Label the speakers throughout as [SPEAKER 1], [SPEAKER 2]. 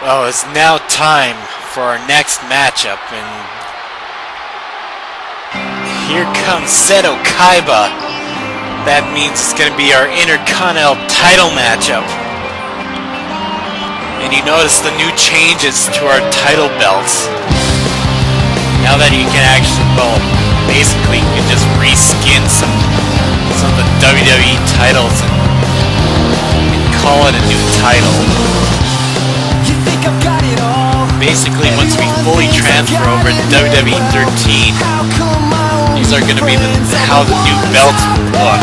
[SPEAKER 1] Well, it's now time for our next matchup, and here comes Seto Kaiba. That means it's going to be our Intercontinental title matchup. And you notice the new changes to our title belts. Now that you can actually, well, basically you can just reskin some of the WWE titles and call it a new title. Basically, once we fully transfer over to WWE 13, these are going to be how the new belts look.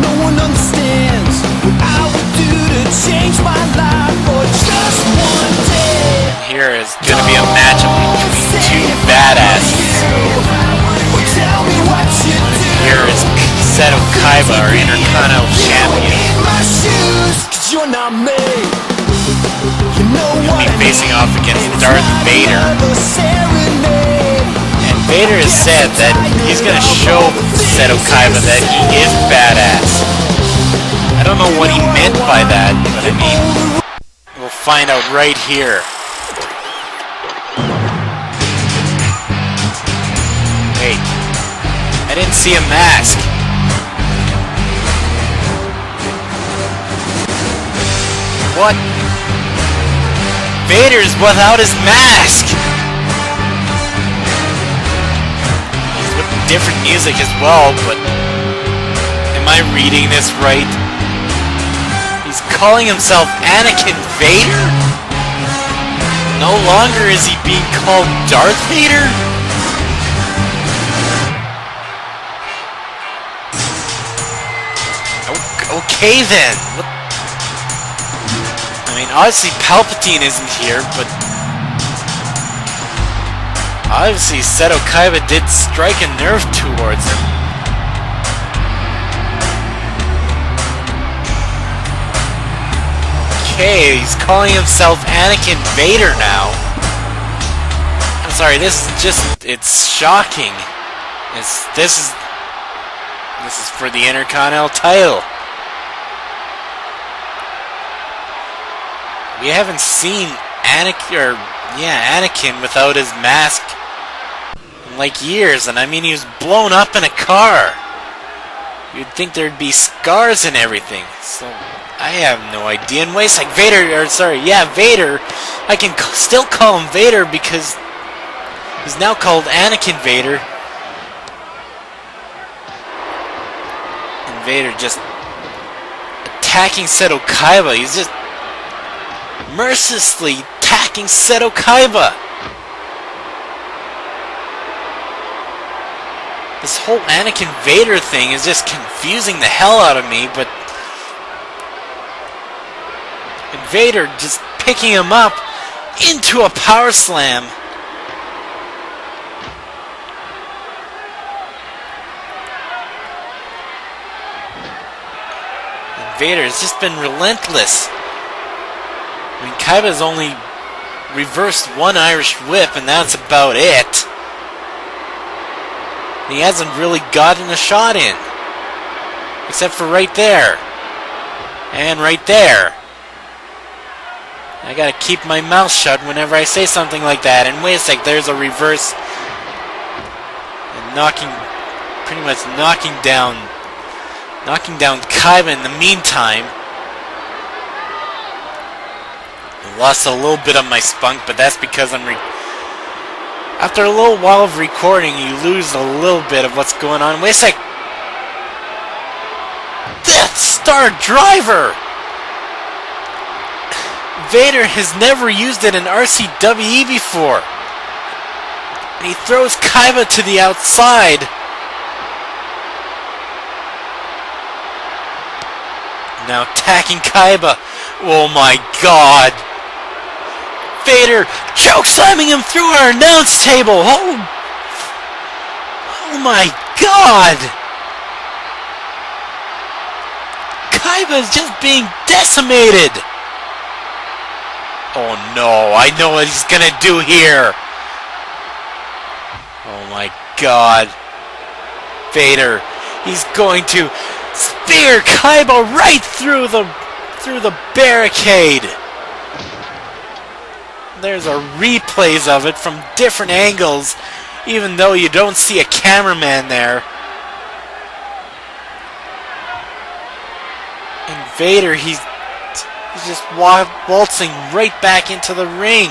[SPEAKER 2] No one understands what I would do to change my life for just one day.
[SPEAKER 1] Here is going to be a matchup between two badasses. Here is Seto Kaiba, our Intercontinental champion. He'll be facing off against Darth Vader. And Vader has said that he's going to show Seto Kaiba that he is badass. I don't know what he meant by that, but I mean, we'll find out right here. Wait, I didn't see a mask. What? Vader's without his mask! He's with different music as well, but am I reading this right? He's calling himself Anakin Vader? No longer is he being called Darth Vader? Okay then. What? I mean, obviously Palpatine isn't here, but obviously Seto Kaiba did strike a nerve towards him. Okay, he's calling himself Anakin Vader now. I'm sorry, this is just, it's shocking. This is for the Intercontinental title. We haven't seen Anakin without his mask in like years, and I mean he was blown up in a car. You'd think there'd be scars and everything. So I have no idea. And ways like Vader, Vader. I can still call him Vader because he's now called Anakin Vader. And Vader just attacking Seto Kaiba. He's just mercilessly attacking Seto Kaiba. This whole Anakin Vader thing is just confusing the hell out of me, but and Vader just picking him up into a power slam. And Vader has just been relentless. I mean, Kaiba's only reversed one Irish whip, and that's about it. He hasn't really gotten a shot in. Except for right there. And right there. I gotta keep my mouth shut whenever I say something like that. And wait a sec, there's a reverse. And pretty much knocking down Kaiba in the meantime. Lost a little bit of my spunk, but that's because after a little while of recording, you lose a little bit of what's going on. Wait a sec! Death Star Driver! Vader has never used it in RCWE before. And he throws Kaiba to the outside. Now attacking Kaiba. Oh my god! Vader chokeslamming him through our announce table. Oh my god! Kaiba is just being decimated. Oh no! I know what he's gonna do here. Oh my god! Vader, he's going to spear Kaiba right through the barricade. There's a replays of it from different angles, even though you don't see a cameraman there. And Vader, he's just waltzing right back into the ring.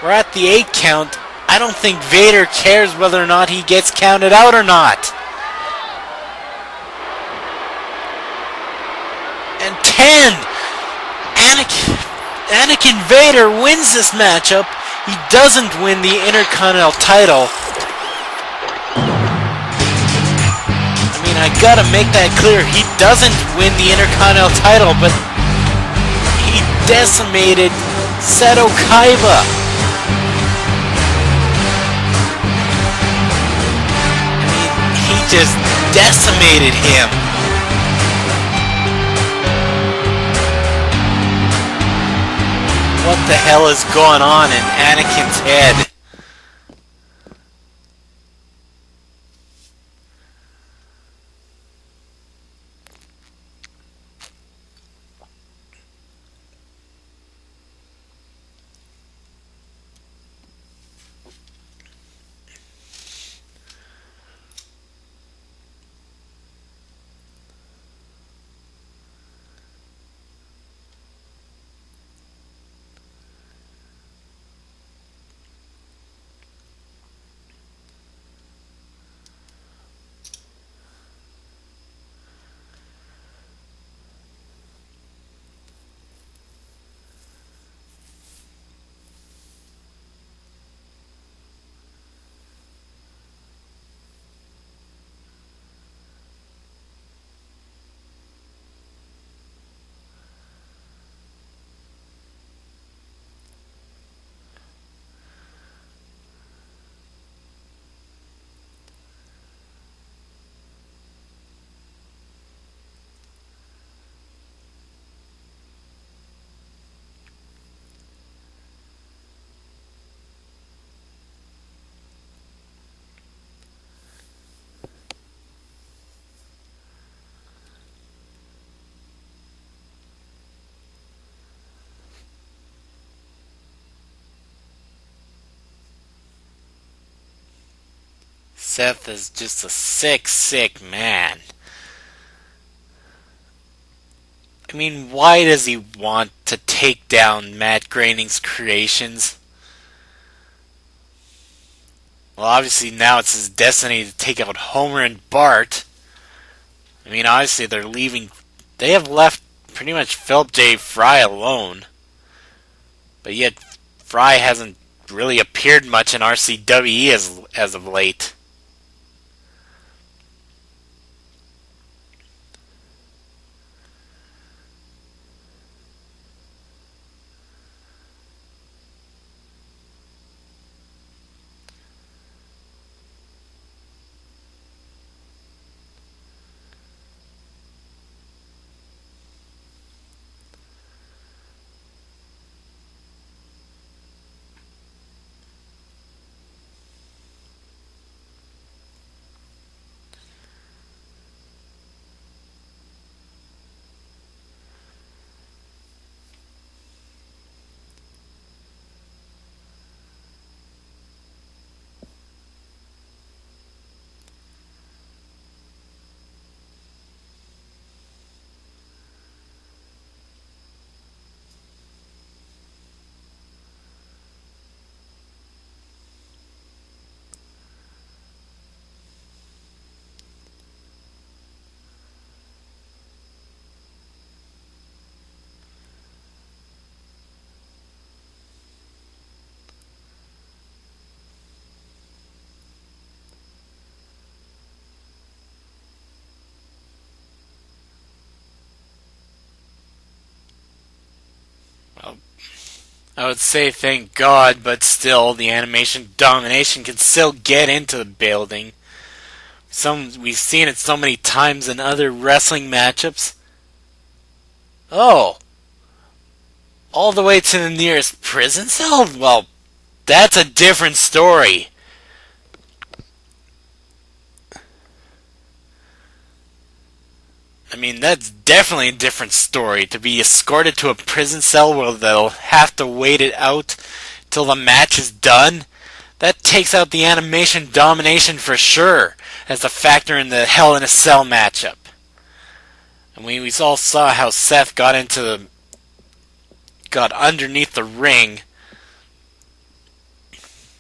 [SPEAKER 1] We're at the 8 count. I don't think Vader cares whether or not he gets counted out or not. And 10! Anakin Vader wins this matchup. He doesn't win the Intercontinental title. I mean, I gotta make that clear. He doesn't win the Intercontinental title, but he decimated Seto Kaiba. I mean, he just decimated him. What the hell is going on in Anakin's head? Seth is just a sick, sick man. I mean, why does he want to take down Matt Groening's creations? Well, obviously now it's his destiny to take out Homer and Bart. I mean, obviously they're leaving. They have left pretty much Philip J. Fry alone. But yet, Fry hasn't really appeared much in RCWE as of late. I would say thank God, but still, the animation Domination can still get into the building. We've seen it so many times in other wrestling matchups. Oh, all the way to the nearest prison cell? Well, that's a different story. I mean, that's definitely a different story. To be escorted to a prison cell where they'll have to wait it out till the match is done, that takes out the animation domination for sure as a factor in the Hell in a Cell matchup. And we all saw how Seth got underneath the ring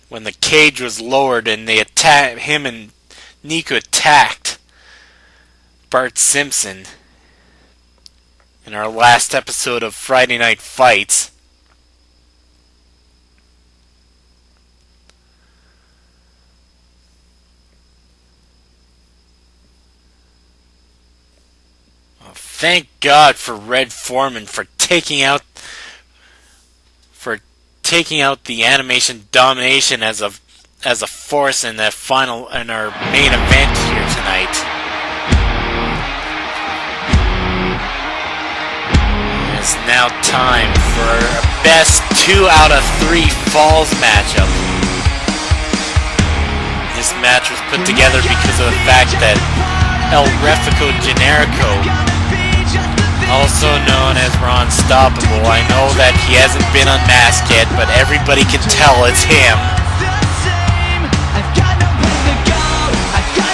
[SPEAKER 1] when the cage was lowered and him and Niko attacked Bart Simpson in our last episode of Friday Night Fights. Thank God for Red Foreman for taking out the animation domination as a force in our main event here tonight. It's now time for a best 2 out of 3 falls matchup. This match was put together because of the fact that El Refico Generico, also known as Ron Stoppable, I know that he hasn't been unmasked yet, but everybody can tell it's him.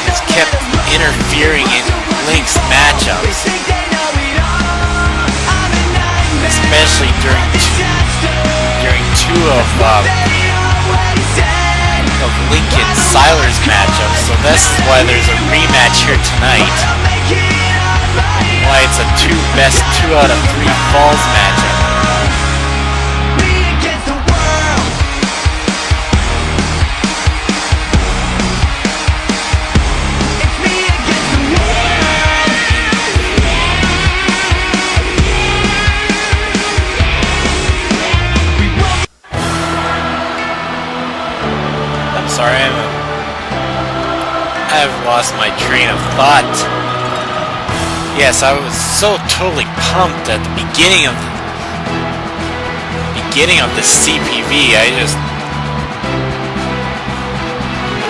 [SPEAKER 1] He's kept interfering in Link's matchups, especially during two of Link and Sylar's matchups. So this is why there's a rematch here tonight. Why it's a best 2 out of 3 falls matchup. I'm sorry, I've lost my train of thought. Yes, I was so totally pumped at the beginning of the CPV. I'm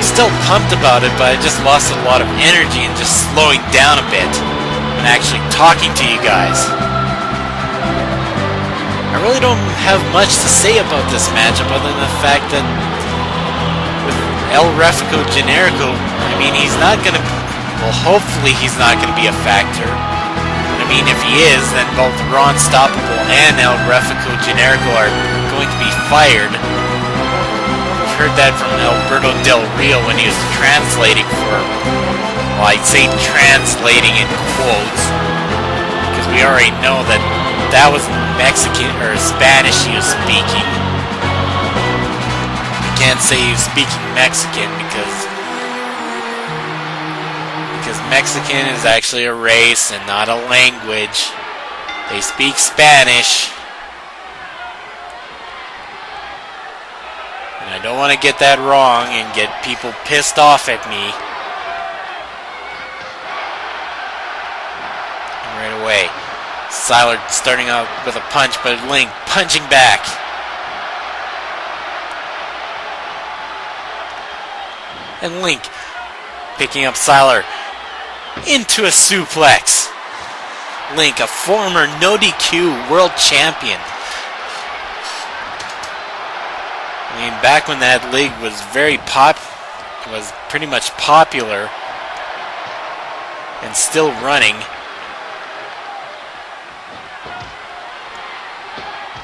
[SPEAKER 1] still pumped about it, but I just lost a lot of energy and just slowing down a bit when actually talking to you guys. I really don't have much to say about this matchup other than the fact that with El Refico Generico, I mean, he's not gonna. Well, hopefully he's not going to be a factor. I mean, if he is, then both Ron Stoppable and El Refico Generico are going to be fired. I've heard that from Alberto Del Rio when he was translating for, well, I'd say translating in quotes, because we already know that was Mexican or Spanish he was speaking. You can't say he was speaking Mexican because Mexican is actually a race and not a language. They speak Spanish. And I don't want to get that wrong and get people pissed off at me. And right away, Sylar starting out with a punch, but Link punching back. And Link picking up Sylar into a suplex. Link, a former no DQ world champion. I mean, back when that league was was pretty much popular and still running.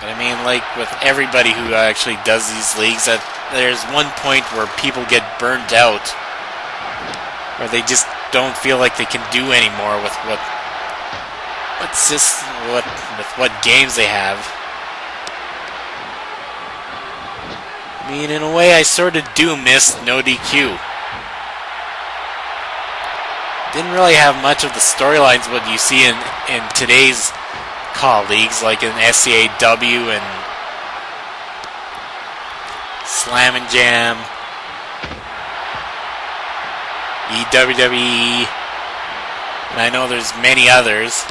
[SPEAKER 1] But I mean, like with everybody who actually does these leagues, that there's one point where people get burnt out, or they just don't feel like they can do anymore with what games they have. I mean, in a way, I sort of do miss no DQ. Didn't really have much of the storylines what you see in today's CAW leagues, like in SCAW and Slam and Jam, WWE, and I know there's many others.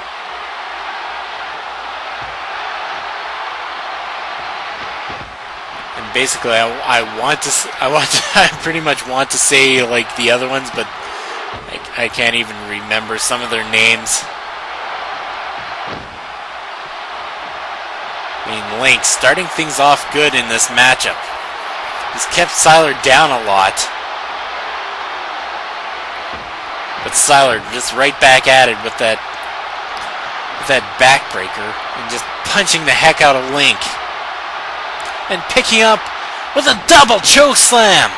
[SPEAKER 1] And basically, I pretty much want to say like the other ones, but I can't even remember some of their names. mean, Link starting things off good in this matchup. He's kept Sylar down a lot. But Sylar just right back at it with that backbreaker and just punching the heck out of Link. And picking up with a double choke slam.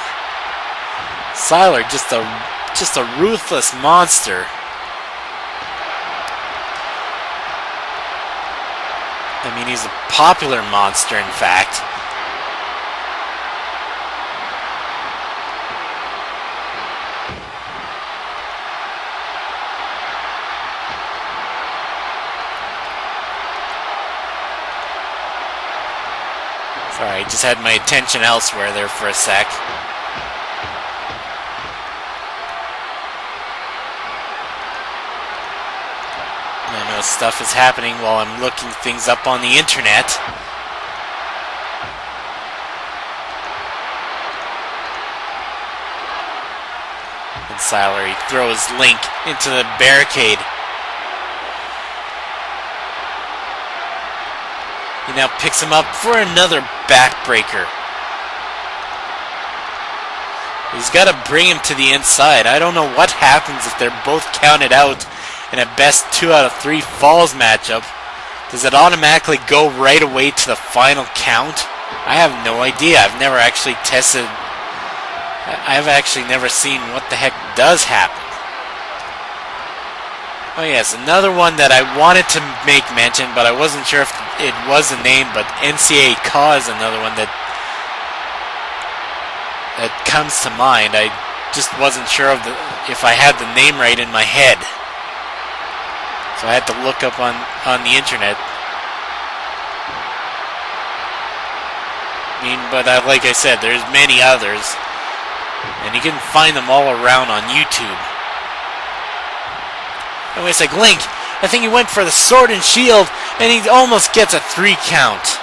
[SPEAKER 1] Sylar just a ruthless monster. I mean, he's a popular monster, in fact. Sorry, I just had my attention elsewhere there for a sec. I know stuff is happening while I'm looking things up on the internet. And Sylar, he throws Link into the barricade. He now picks him up for another backbreaker. He's got to bring him to the inside. I don't know what happens if they're both counted out in a best 2 out of 3 falls matchup. Does it automatically go right away to the final count? I have no idea. I've never actually tested. I've actually never seen what the heck does happen. Oh yes, another one that I wanted to make mention, but I wasn't sure if it was a name, but NCAA Ka is another one that comes to mind. I just wasn't sure of if I had the name right in my head. So I had to look up on the internet. I mean, but like I said, there's many others. And you can find them all around on YouTube. Anyway, it's like Link, I think he went for the sword and shield, and he almost gets a 3 count.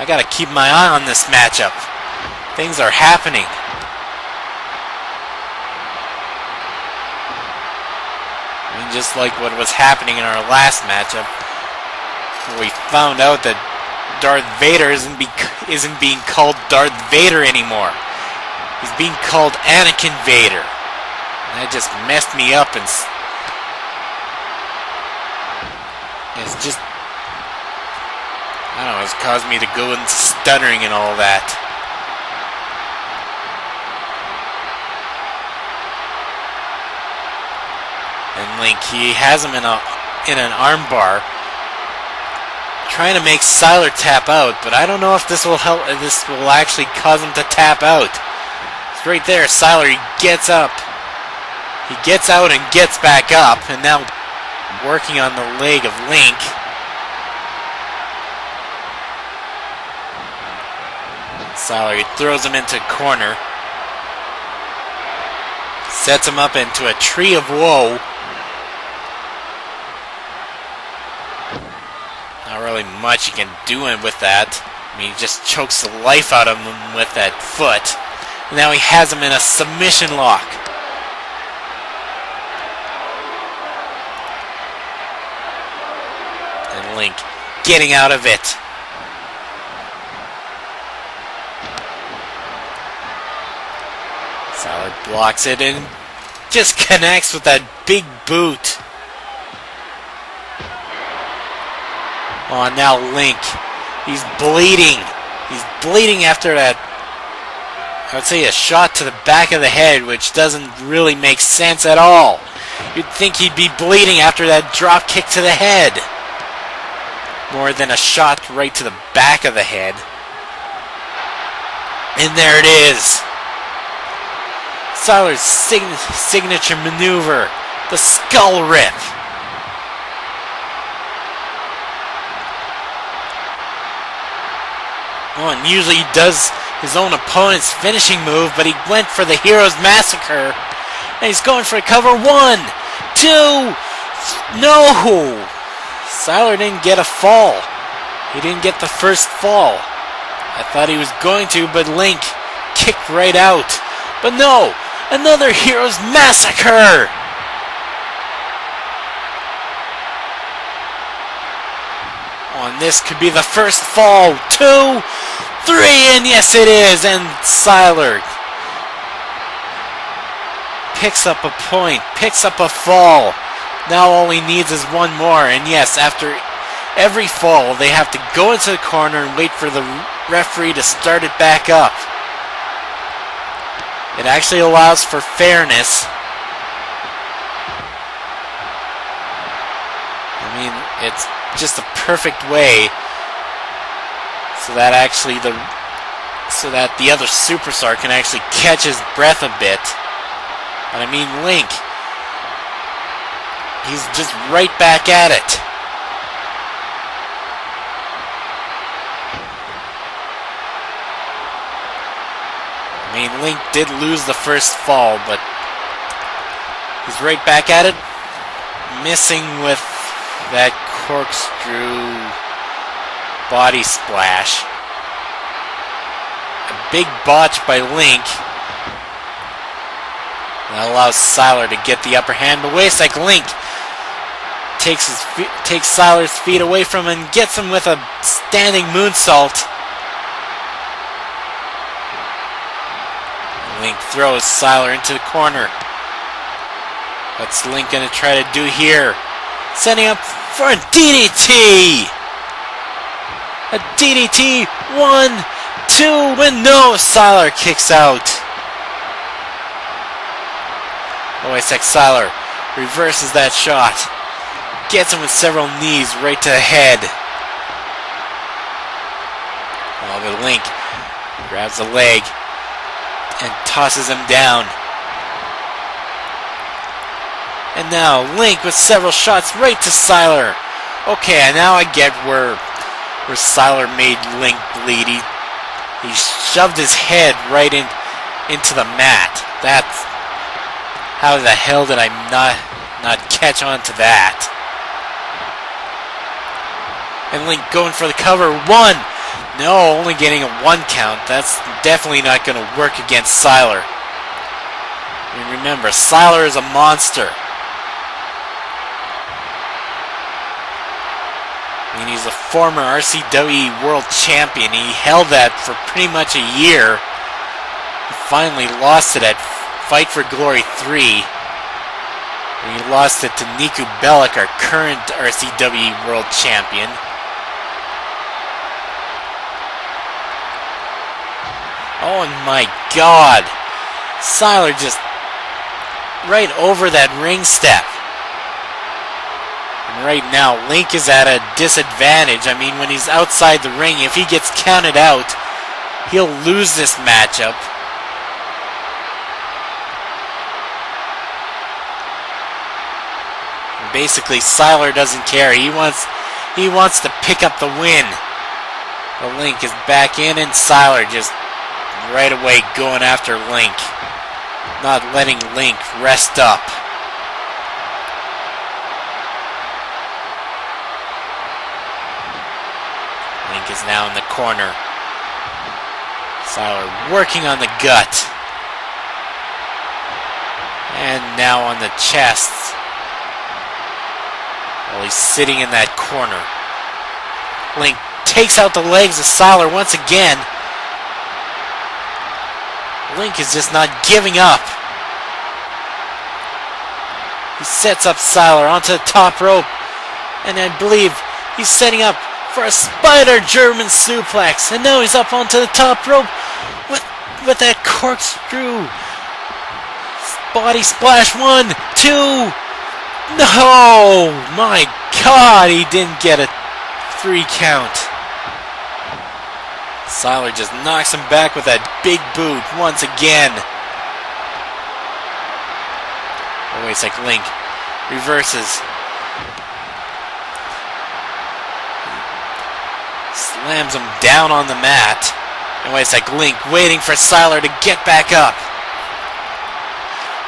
[SPEAKER 1] I gotta keep my eye on this matchup. Things are happening. I mean, just like what was happening in our last matchup, where we found out that Darth Vader isn't being called Darth Vader anymore. He's being called Anakin Vader. And that just messed me up, and it's just, I don't know, it's caused me to go into stuttering and all that. And Link, he has him in an armbar, trying to make Sylar tap out, but I don't know if this will help. This will actually cause him to tap out. It's right there, Sylar. He gets up, he gets out and gets back up, and now working on the leg of Link. Sylar, he throws him into a corner, sets him up into a tree of woe. Not really much you can do with that. I mean, he just chokes the life out of him with that foot. And now he has him in a submission lock. And Link getting out of it. Sylar blocks it and just connects with that big boot. Oh, now Link, he's bleeding. He's bleeding after that, I would say, a shot to the back of the head, which doesn't really make sense at all. You'd think he'd be bleeding after that drop kick to the head, more than a shot right to the back of the head. And there it is. Sylar's signature maneuver, the skull rip. Oh, and usually he does his own opponent's finishing move, but he went for the Hero's Massacre. And he's going for a cover. 1, 2, no! Sylar didn't get a fall. He didn't get the first fall. I thought he was going to, but Link kicked right out. But no! Another Hero's Massacre! Oh, and this could be the first fall. 2, 3, and yes it is. And Sylar picks up a point, picks up a fall. Now all he needs is one more. And yes, after every fall, they have to go into the corner and wait for the referee to start it back up. It actually allows for fairness. I mean, it's just a perfect way so that the other superstar can actually catch his breath a bit. But I mean, Link, he's just right back at it. I mean, Link did lose the first fall, but he's right back at it, missing with that corkscrew body splash. A big botch by Link. That allows Sylar to get the upper hand, but wait a sec, Link takes Sylar's feet away from him and gets him with a standing moonsault. Link throws Sylar into the corner. What's Link going to try to do here? Setting up for a DDT! A DDT! 1, 2, and no! Sylar kicks out. Oh, wait a sec, Sylar reverses that shot. Gets him with several knees right to the head. Oh, but Link grabs the leg and tosses him down. And now Link with several shots right to Sylar. Okay, and now I get where Sylar made Link bleed. He shoved his head right into the mat. That's how the hell did I not catch on to that? And Link going for the cover. 1. No, only getting a 1 count. That's definitely not going to work against Sylar. And remember, Sylar is a monster. I mean, he's a former RCWE World Champion. He held that for pretty much a year. He finally lost it at Fight for Glory 3. And he lost it to Niko Bellic, our current RCWE World Champion. Oh my god! Sylar just right over that ring step. And right now, Link is at a disadvantage. I mean, when he's outside the ring, if he gets counted out, he'll lose this matchup. And basically, Sylar doesn't care. He wants to pick up the win. But Link is back in, and Sylar just right away going after Link, not letting Link rest up. Link is now in the corner. Sylar working on the gut. And now on the chest. While he's sitting in that corner. Link takes out the legs of Sylar once again. Link is just not giving up. He sets up Sylar onto the top rope. And I believe he's setting up for a spider German suplex. And now he's up onto the top rope with that corkscrew. Body splash. 1, 2. No! My god, he didn't get a 3 count. Sylar just knocks him back with that big boot once again. Oh, wait a sec, Link reverses. Slams him down on the mat. And wait a sec, Link waiting for Sylar to get back up.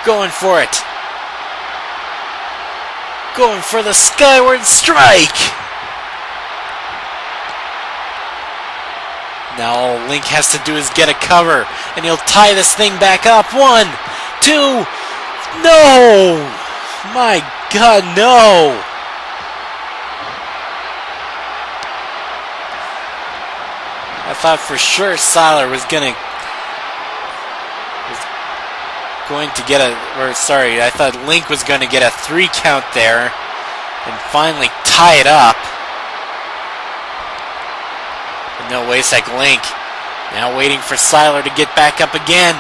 [SPEAKER 1] Going for it. Going for the skyward strike. Now all Link has to do is get a cover, and he'll tie this thing back up. 1, 2, no! My god, no! thought for sure Sylar was going to get I thought Link was going to get a 3 count there and finally tie it up. But no, wait a sec, Link now waiting for Sylar to get back up again.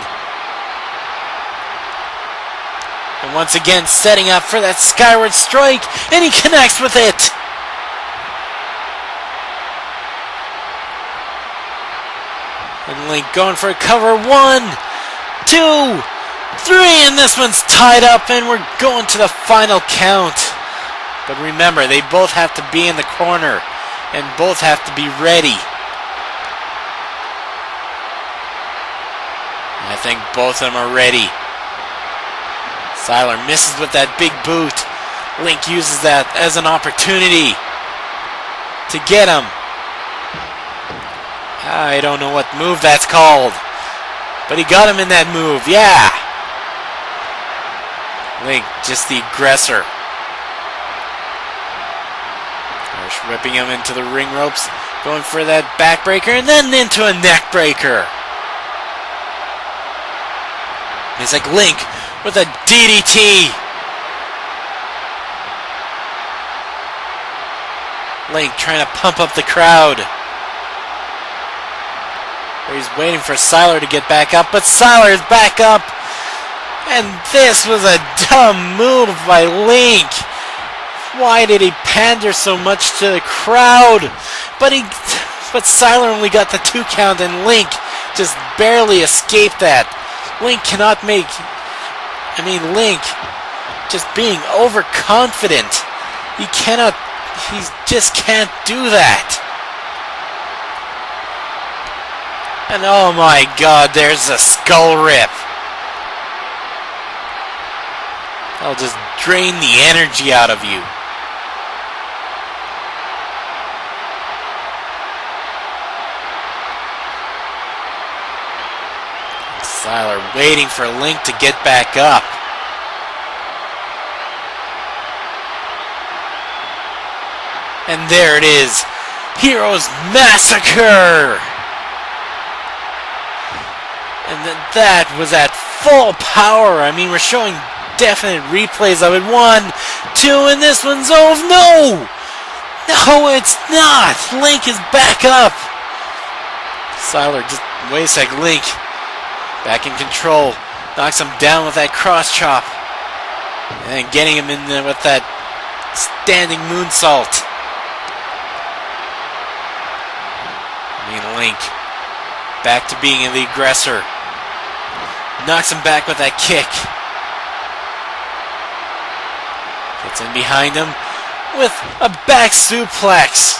[SPEAKER 1] And once again setting up for that skyward strike, and he connects with it. And Link going for a cover. 1, 2, 3, and this one's tied up, and we're going to the final count. But remember, they both have to be in the corner, and both have to be ready. And I think both of them are ready. Sylar misses with that big boot. Link uses that as an opportunity to get him. I don't know what move that's called, but he got him in that move, yeah. Link, just the aggressor. There's whipping him into the ring ropes, going for that backbreaker, and then into a neck breaker. It's like Link with a DDT. Link trying to pump up the crowd. He's waiting for Sylar to get back up, but Sylar is back up. And this was a dumb move by Link. Why did he pander so much to the crowd? But Sylar only got the 2 count, and Link just barely escaped that. Link cannot make... Link just being overconfident. He just can't do that. And oh my god, there's a skull rip. I'll just drain the energy out of you. Sylar waiting for Link to get back up. And there it is. Heroes Massacre! And that was at full power. We're showing definite replays of it. 1, 2, and this one's over. No! No, it's not! Link is back up! Sylar, just wait a sec. Link, back in control. Knocks him down with that cross chop. And then getting him in there with that standing moonsault. Link, back to being the aggressor. Knocks him back with that kick. Gets in behind him with a back suplex.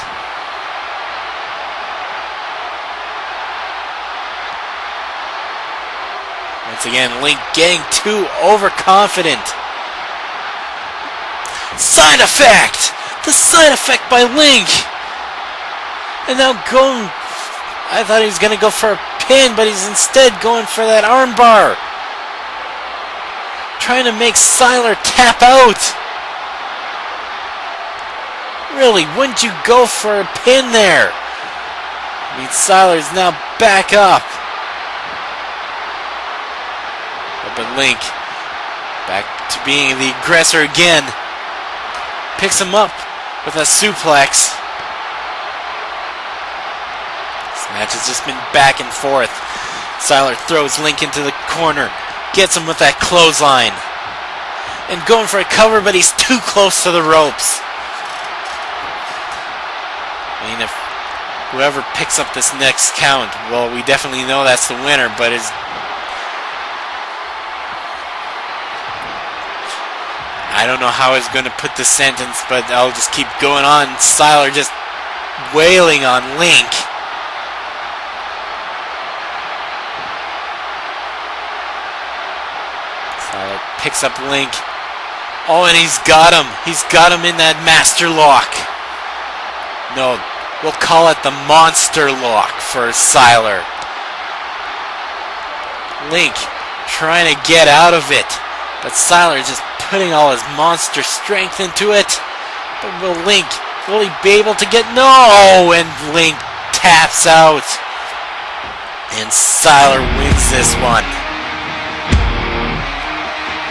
[SPEAKER 1] Once again, Link getting too overconfident. Side effect! The side effect by Link! And now going... I thought he was going to go for a pin, but he's instead going for that armbar. Trying to make Sylar tap out. Really, wouldn't you go for a pin there? Sylar's now back up. But Link, back to being the aggressor again. Picks him up with a suplex. Match has just been back and forth. Sylar throws Link into the corner, gets him with that clothesline, and going for a cover, but he's too close to the ropes. If whoever picks up this next count, well, we definitely know that's the winner, but I don't know how he's going to put this sentence, but I'll just keep going on. Sylar just wailing on Link. Sylar picks up Link. Oh, and he's got him. He's got him in that master lock. No, we'll call it the monster lock for Sylar. Link trying to get out of it, but Sylar just putting all his monster strength into it. But will he be able to get... No! And Link taps out. And Sylar wins this one.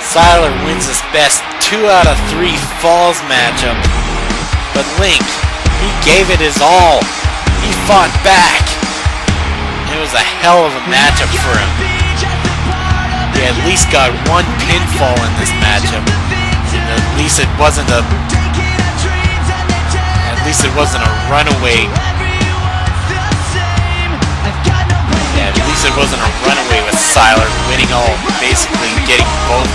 [SPEAKER 1] Sylar wins his best 2 out of 3 falls matchup. But Link, he gave it his all. He fought back. It was a hell of a matchup for him. He at least got 1 pinfall in this matchup. And at least it wasn't a runaway. Yeah, at least it wasn't a runaway with Sylar winning all, basically getting both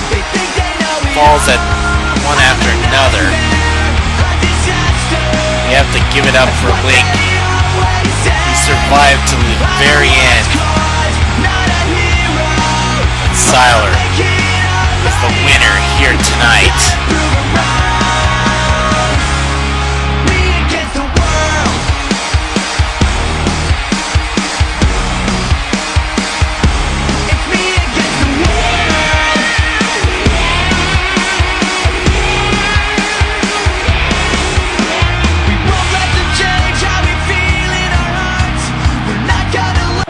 [SPEAKER 1] falls at one after another. You have to give it up for Link. He survived to the very end. And Sylar is the winner here tonight.